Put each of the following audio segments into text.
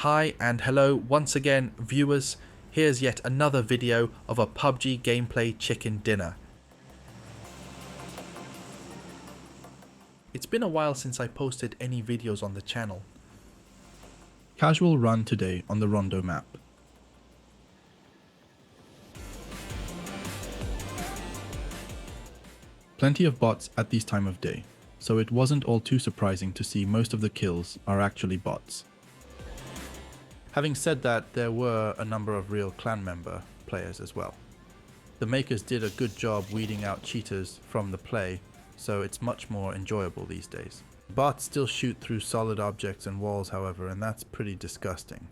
Hi and hello once again viewers, here's yet another video of a PUBG gameplay chicken dinner. It's been a while since I posted any videos on the channel. Casual run today on the Rondo map. Plenty of bots at this time of day, so it wasn't all too surprising to see most of the kills are actually bots. Having said that, there were a number of real clan member players as well. The makers did a good job weeding out cheaters from the play, so it's much more enjoyable these days. Bots still shoot through solid objects and walls, however, and that's pretty disgusting.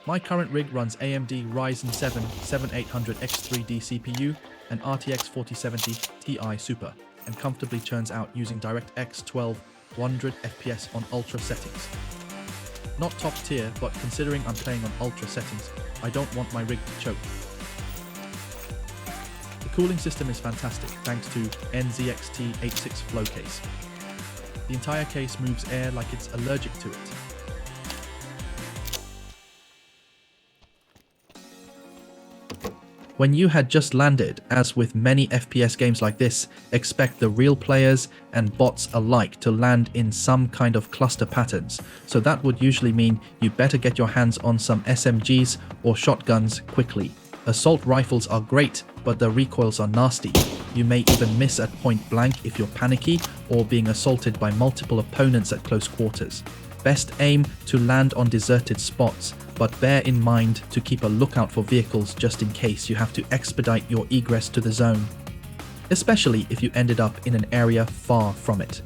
My current rig runs AMD Ryzen 7 7800X3D CPU and RTX 4070 Ti Super, and comfortably churns out using DirectX 12 100 FPS on ultra settings. Not top tier, but considering I'm playing on ultra settings, I don't want my rig to choke. The cooling system is fantastic thanks to NZXT86 flow case. The entire case moves air like it's allergic to it. When you had just landed, as with many FPS games like this, expect the real players and bots alike to land in some kind of cluster patterns, so that would usually mean you better get your hands on some SMGs or shotguns quickly. Assault rifles are great, but the recoils are nasty. You may even miss at point blank if you're panicky or being assaulted by multiple opponents at close quarters. Best aim to land on deserted spots, but bear in mind to keep a lookout for vehicles just in case you have to expedite your egress to the zone, especially if you ended up in an area far from it.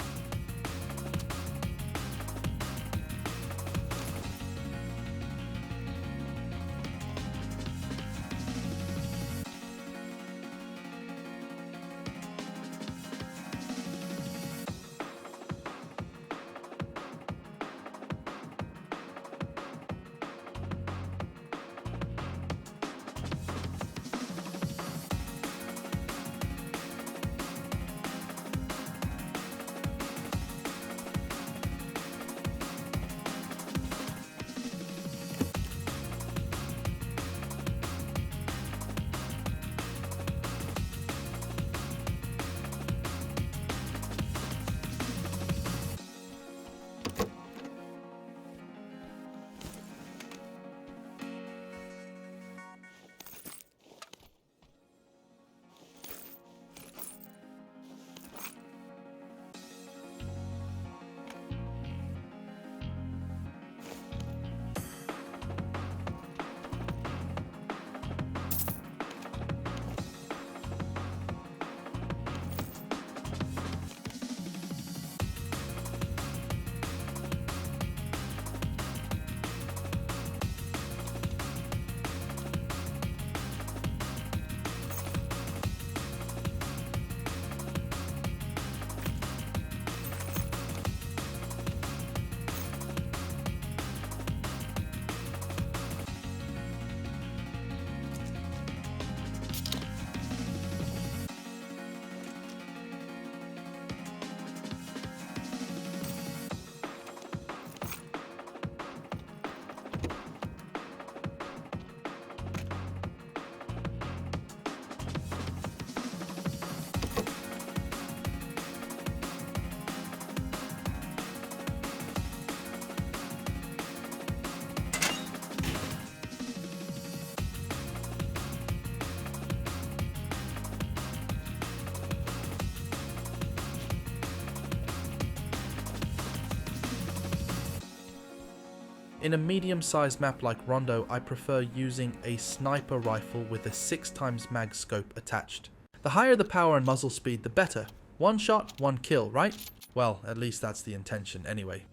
In a medium-sized map like Rondo, I prefer using a sniper rifle with a 6x mag scope attached. The higher the power and muzzle speed, the better. One shot, one kill, right? Well, at least that's the intention anyway.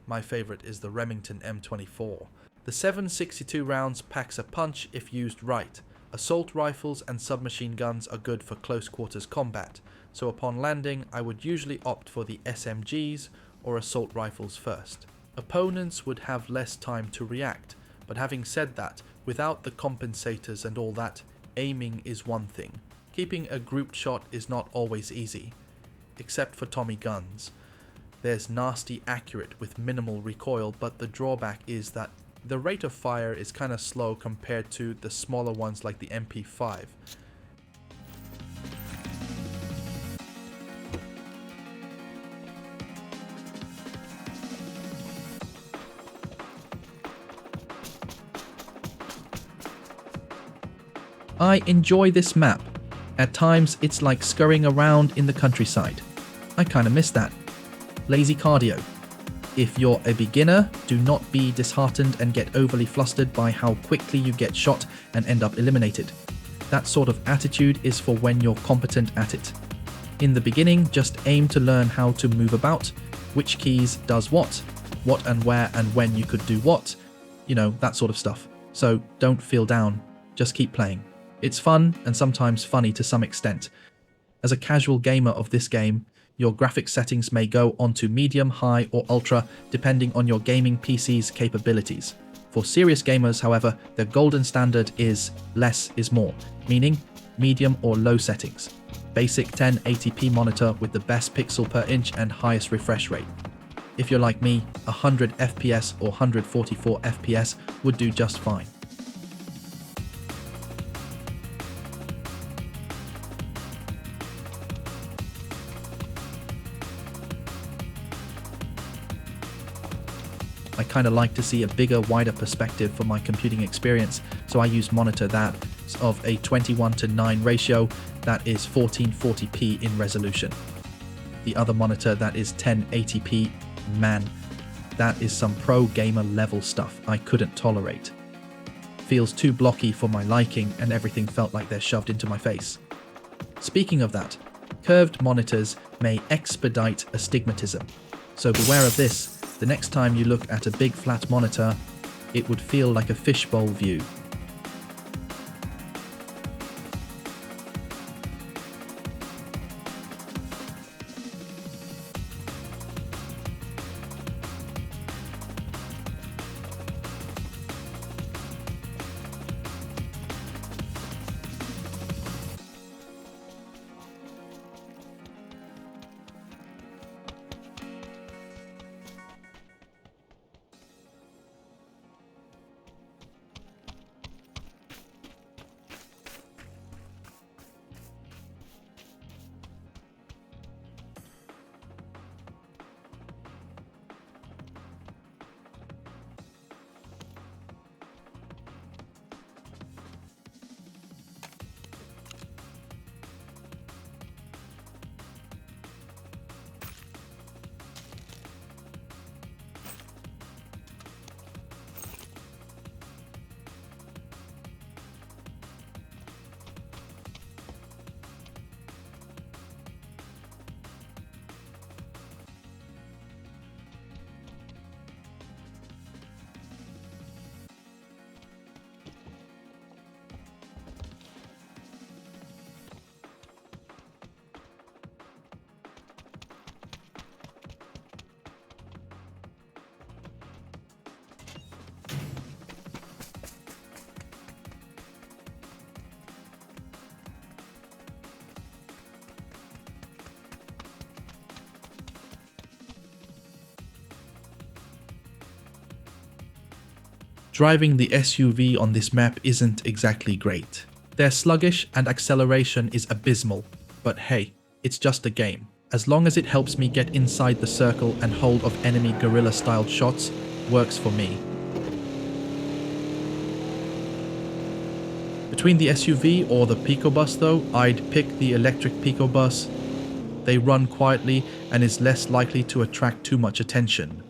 My favorite is the Remington M24. The 7.62 rounds packs a punch if used right. Assault rifles and submachine guns are good for close quarters combat, so upon landing I would usually opt for the SMGs or assault rifles first. Opponents would have less time to react, but having said that, without the compensators and all that, aiming is one thing. Keeping a grouped shot is not always easy, except for Tommy guns. There's nasty accurate with minimal recoil, but the drawback is that the rate of fire is kinda slow compared to the smaller ones like the MP5. I enjoy this map. At times, it's like scurrying around in the countryside. I kinda miss that. Lazy cardio. If you're a beginner, do not be disheartened and get overly flustered by how quickly you get shot and end up eliminated. That sort of attitude is for when you're competent at it. In the beginning, just aim to learn how to move about, which keys does what and where and when you could do what, that sort of stuff. So don't feel down, just keep playing. It's fun and sometimes funny to some extent. As a casual gamer of this game, your graphics settings may go onto medium, high or ultra depending on your gaming PC's capabilities. For serious gamers, however, the golden standard is less is more, meaning medium or low settings. Basic 1080p monitor with the best pixel per inch and highest refresh rate. If you're like me, 100 FPS or 144 FPS would do just fine. I kinda like to see a bigger, wider perspective for my computing experience, so I use monitor that's of a 21:9 ratio that is 1440p in resolution. The other monitor that is 1080p, man, that is some pro gamer level stuff I couldn't tolerate. Feels too blocky for my liking and everything felt like they're shoved into my face. Speaking of that, curved monitors may expedite astigmatism, so beware of this. The next time you look at a big flat monitor, it would feel like a fishbowl view. Driving the SUV on this map isn't exactly great. They're sluggish and acceleration is abysmal, but hey, it's just a game. As long as it helps me get inside the circle and hold of enemy guerrilla-styled shots, works for me. Between the SUV or the Picobus though, I'd pick the electric Picobus. They run quietly and is less likely to attract too much attention.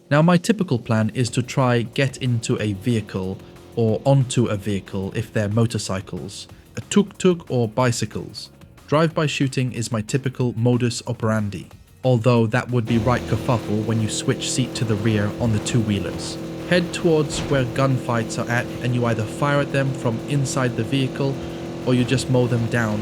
Now my typical plan is to try get into a vehicle or onto a vehicle if they're motorcycles, a tuk-tuk or bicycles. Drive-by shooting is my typical modus operandi, although that would be right kerfuffle when you switch seat to the rear on the two-wheelers. Head towards where gunfights are at and you either fire at them from inside the vehicle or you just mow them down.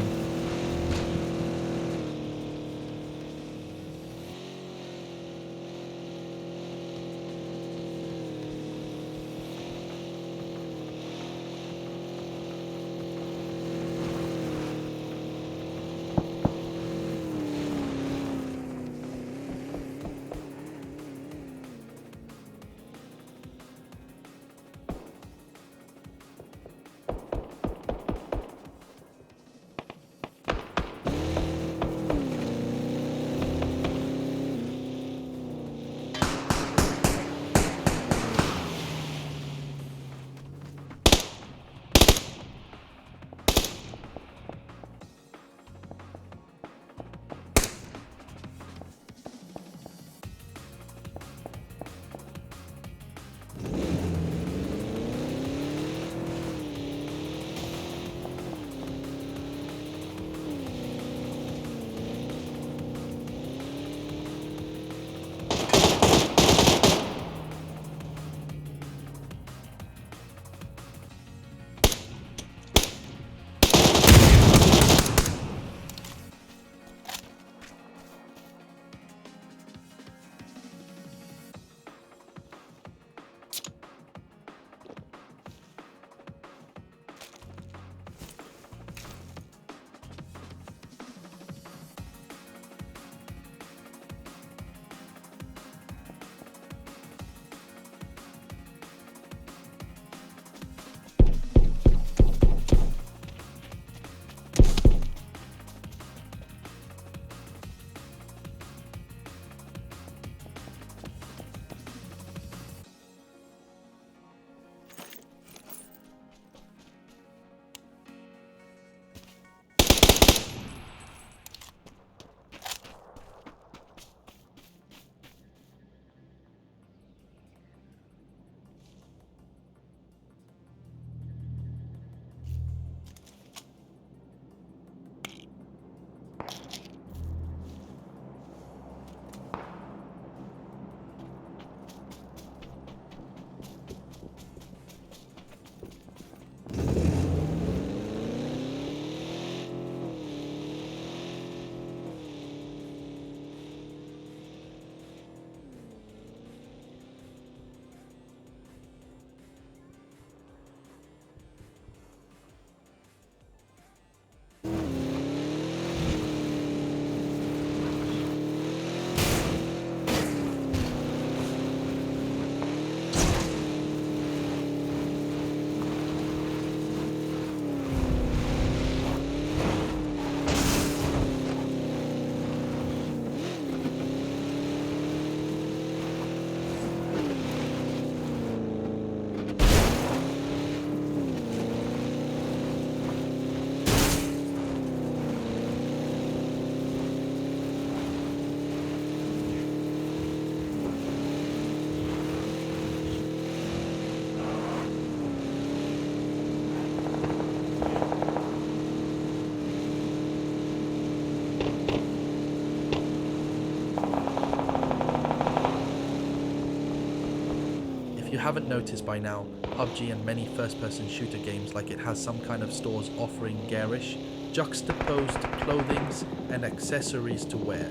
you haven't noticed by now, PUBG and many first-person shooter games like it has some kind of stores offering garish, juxtaposed clothings and accessories to wear.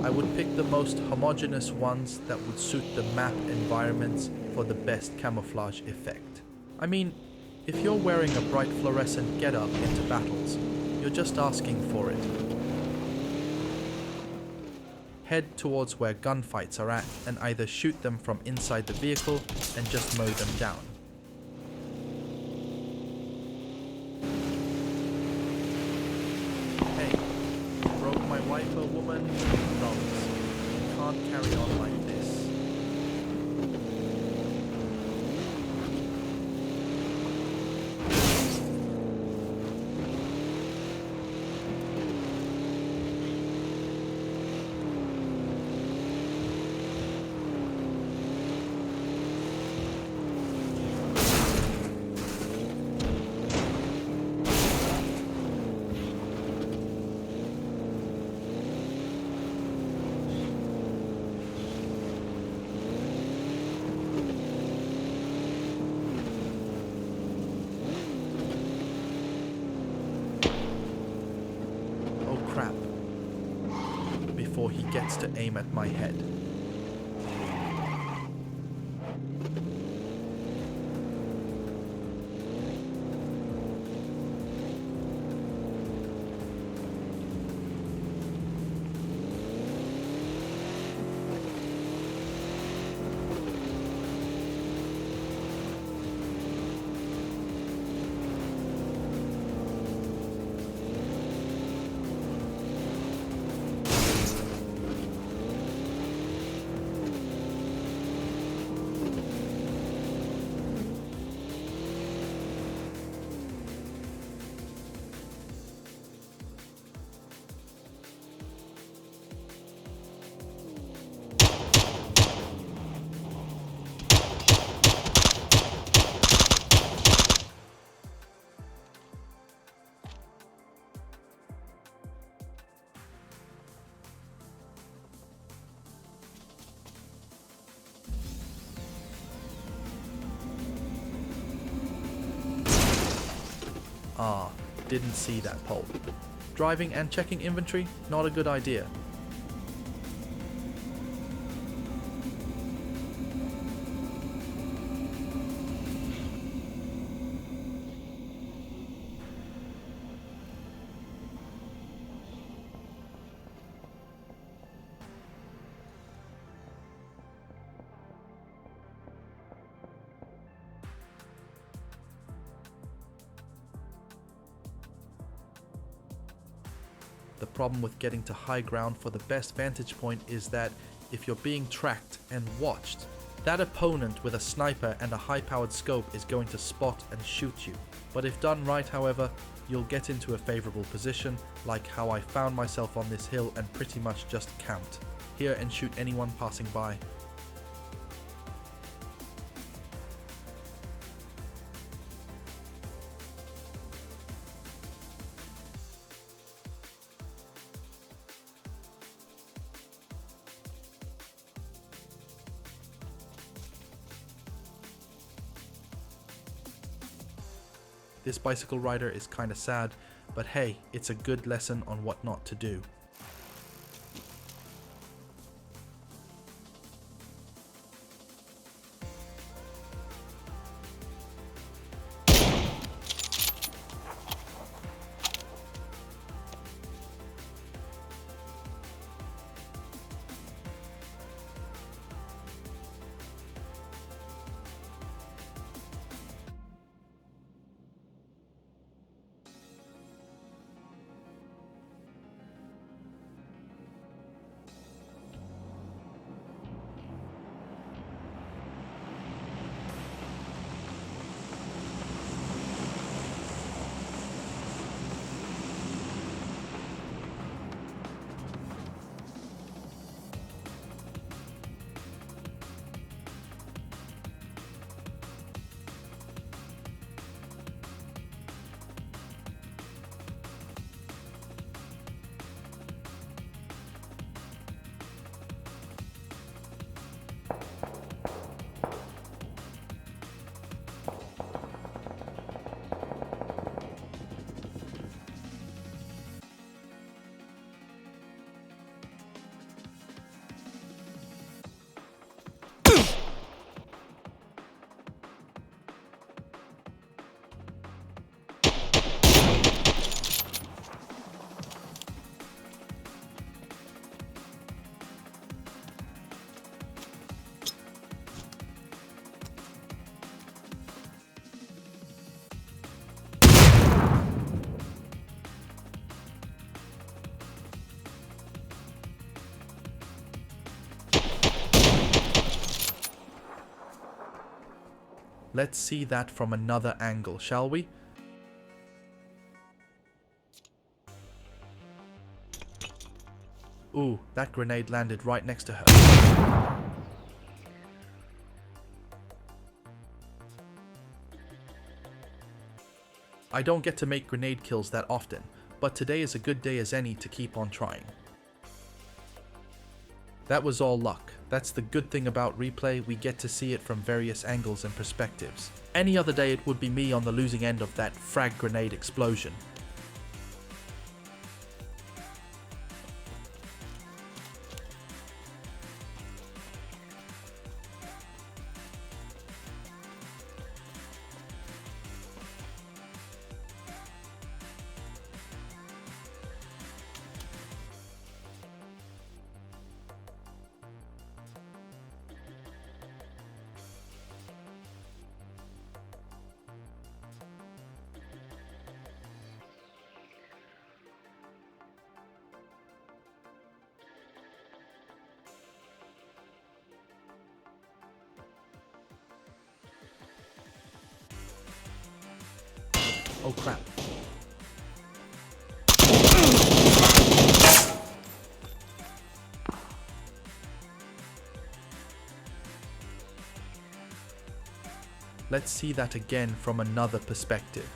I would pick the most homogeneous ones that would suit the map environments for the best camouflage effect. I mean, if you're wearing a bright fluorescent getup into battles, you're just asking for it. Head towards where gunfights are at and either shoot them from inside the vehicle and just mow them down. Hey, you broke my wiper, woman? Nonsense. You can't carry on like this. Crap, before he gets to aim at my head. Ah, didn't see that pole. Driving and checking inventory, not a good idea. The problem with getting to high ground for the best vantage point is that if you're being tracked and watched, that opponent with a sniper and a high-powered scope is going to spot and shoot you. But if done right, however, you'll get into a favorable position, like how I found myself on this hill and pretty much just camped here and shoot anyone passing by. This bicycle rider is kinda sad, but hey, it's a good lesson on what not to do. Let's see that from another angle, shall we? Ooh, that grenade landed right next to her. I don't get to make grenade kills that often, but today is a good day as any to keep on trying. That was all luck. That's the good thing about replay, we get to see it from various angles and perspectives. Any other day it would be me on the losing end of that frag grenade explosion. Oh crap. Let's see that again from another perspective.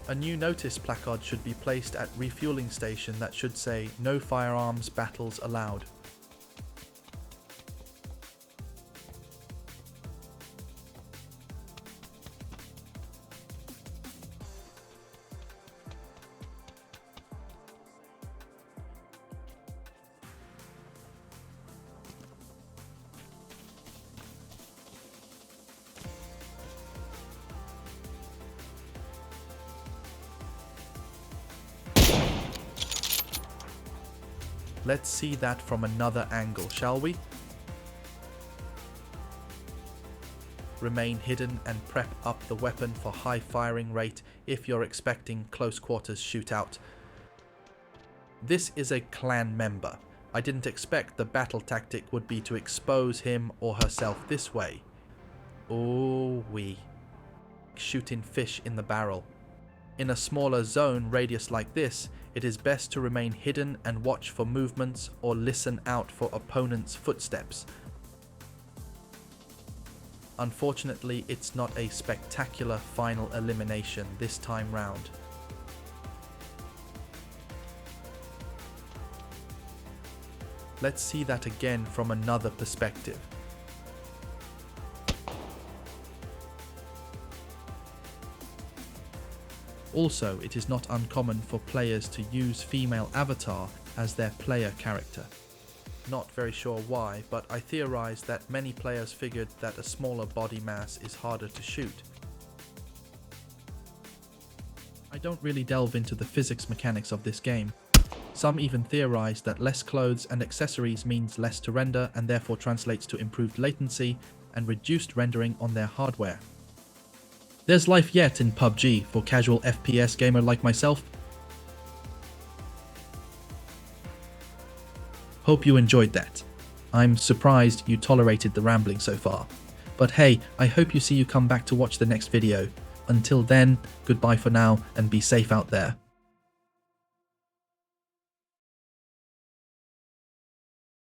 A new notice placard should be placed at refueling station that should say "No firearms battles allowed." Let's see that from another angle, shall we? Remain hidden and prep up the weapon for high firing rate if you're expecting close quarters shootout. This is a clan member. I didn't expect the battle tactic would be to expose him or herself this way. Oh wee. Shooting fish in the barrel. In a smaller zone radius like this, it is best to remain hidden and watch for movements or listen out for opponents' footsteps. Unfortunately, it's not a spectacular final elimination this time round. Let's see that again from another perspective. Also, it is not uncommon for players to use female avatar as their player character. Not very sure why, but I theorized that many players figured that a smaller body mass is harder to shoot. I don't really delve into the physics mechanics of this game. Some even theorize that less clothes and accessories means less to render and therefore translates to improved latency and reduced rendering on their hardware. There's life yet in PUBG for casual FPS gamer like myself. Hope you enjoyed that. I'm surprised you tolerated the rambling so far. But hey, I hope you come back to watch the next video. Until then, goodbye for now and be safe out there.